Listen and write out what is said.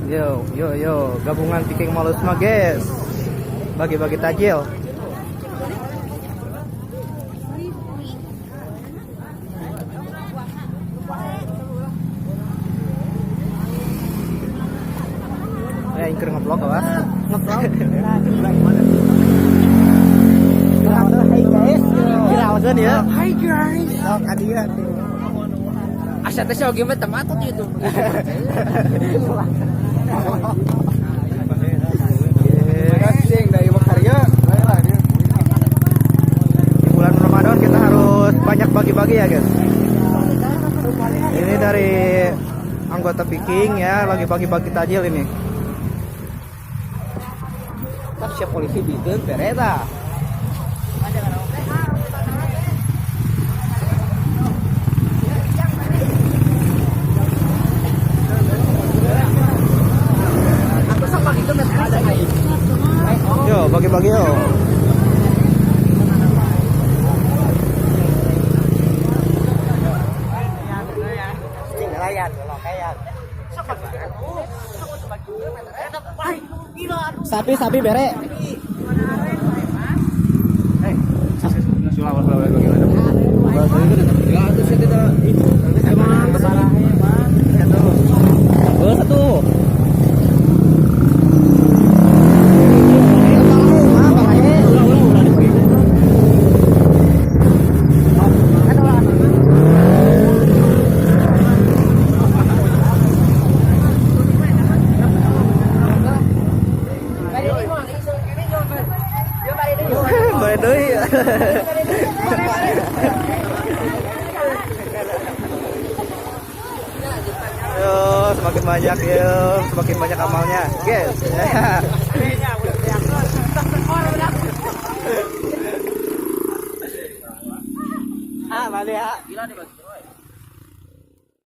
Yo, gabungan Viking Mall semua guys. Bagi-bagi tajil. Ingker ngeblok apa? Ngeblok. Hai guys. Kirawakeun ya. Hai guys. Sok adieu. Asa teh oge mah tematut itu. Di bulan Ramadan kita harus banyak bagi-bagi ya guys. Ini dari anggota Viking ya, lagi bagi-bagi tajil ini. Tak siap polisi bikin bereta. Yo, bagi-bagi yo. Sapi bere. Satu. Boleh deui. Yo, semakin banyak yo, semakin banyak amalnya, guys. Balik ya.